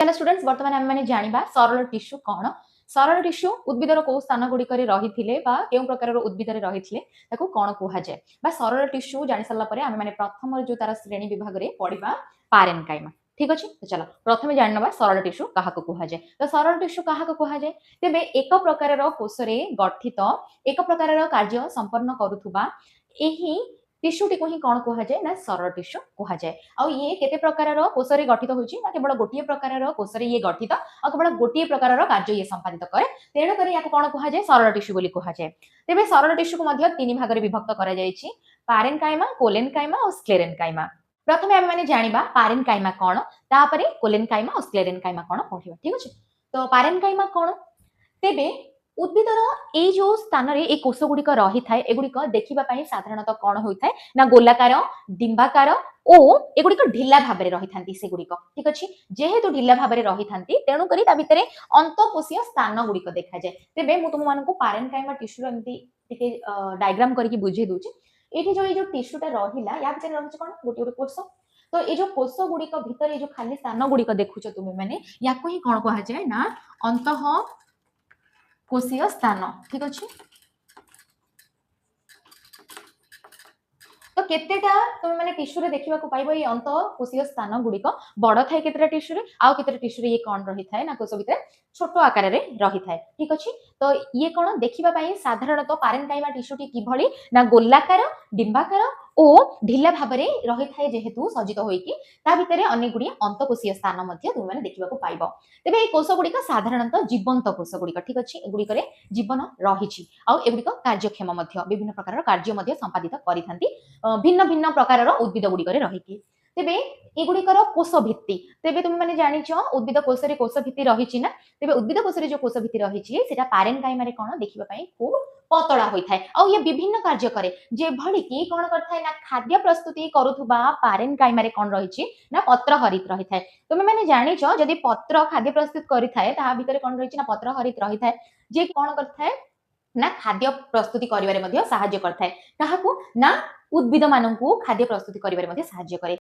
चलो स्टूडेंट्स वर्तमान आम मैंने जानिबा सरल टिश्यू कौन। सरल टिश्यू उद्भिदर को स्थान गुड़िक रही केउ प्रकार उद्भिद रही कौन कहुए बा सरल टिश्यू जानी सारा आम मैंने प्रथम जो तार श्रेणी विभाग में पढ़ा पारेनकाइमा। ठीक अच्छे तो चलो प्रथम जान ना सरल टिश्यू क्या कहुए। तो सरल टिश्यू क्या कहुए तेरे एक प्रकार कोष गठित एक प्रकार कार्य संपन्न करुवा टिश्यू टी ही कौन कहुए ना सरल टिश्यू कहुए। ये केते प्रकार कोष गठित होती केवल गोटे प्रकार कोष ये गठित और केवल गोटे प्रकार कार्य ये संपादित करे तेणुक या कौन कहुए सरल टिश्यू बोली कहुए। तेज सरल टिश्यू को तीन भाग में विभक्त कर पारेनकाइमा कोलेनकाइमा और स्क्लेरेनकाइमा। प्रथम आम मैंने जानिबा पारेनकाइमा कौन तापरे कोलेनकाइमा और स्क्लेरेनकाइमा कौन पढ़िबा। ठीक अच्छे तो पारेनकाइमा कौन तेबे उद्भिदर ये जो स्थान में कोष गुड़िक रही था एगुड़िक देखा साधारणतः कौन होता है ना गोलाकार डिंबाकार और एगुड़िक ढिला भाव में रही था से गुड़िक। ठीक अच्छे जेहेतु ढिला भाव में रही था तेणुक भितर अंतकोशीय स्थान गुड़िक देखा जाए। तेज मुझे तुमको पारेनकाइमा टिश्यू एमती डायग्राम करके बुझे दूचे। ये जो टिश्यूटा रहा या भर रही कौन गोटे गोटे कोष तो ये जो कोष गुड़िक भितर जो खाली स्थान गुड़िक देखुच तुम्हें मैंने या ही कौन कहुए ना अंतः कोशीय स्थान। ठीक अच्छे तो केतेटा तुम मैंने टिश्यू रे देखा पाइब ये अंत कोशीय स्थान गुड़िक बड़ थाए केतेटा टिश्यू रे आउ केतेटा टिश्यू रे ये कौन रही है ना कोष भितर छोट आकार में रही है। ठीक अच्छे तो ये कौन देखा साधारणतः पारेनकाइमा टिश्यू टी किभली ना गोलाकार डिंबाकार और ढिला भाव में रही है जेहेतु सज्जित होइकी ता भितर अनेक गुड़िया अंतकोशीय स्थान तुम देखा पाइब। तेज ये कोष गुड़िक साधारणतः जीवंत कोष गुड़िक। ठीक अच्छे गुड़िक जीवन रही एगुड़िक कार्यक्षम विभिन्न प्रकार कार्य संपादित करिथांती भिन्न भिन्न प्रकार उद्भिद गुड़िक रही। तेबे एगुड़िकर कोष भित्ति तेबे तुम मैंने जानिच उद्भिद कोष कोष भित्ति रही ना तेबे उद्भिद कोष जो कोष भित्ति रही पारेनकाइमा रे कौन देखा खूब पतला होता है और ये विभिन्न कार्य करे जेभली कि कौन करता है ना खाद्य प्रस्तुति करुवा पारेनकाइमा रे कौन रही ना पत्र हरित रही है। तुम मैंने जानिच जदि पत्र खाद्य प्रस्तुत करें ता भितर कौन रही ना पत्र हरित रही है जे कौन करता है ना खाद्य प्रस्तुति करिवारे मध्ये सहाय्य करता है काहाकू ना उद्भिद मानकू खाद्य प्रस्तुति करिवारे मध्ये सहाय्य करे।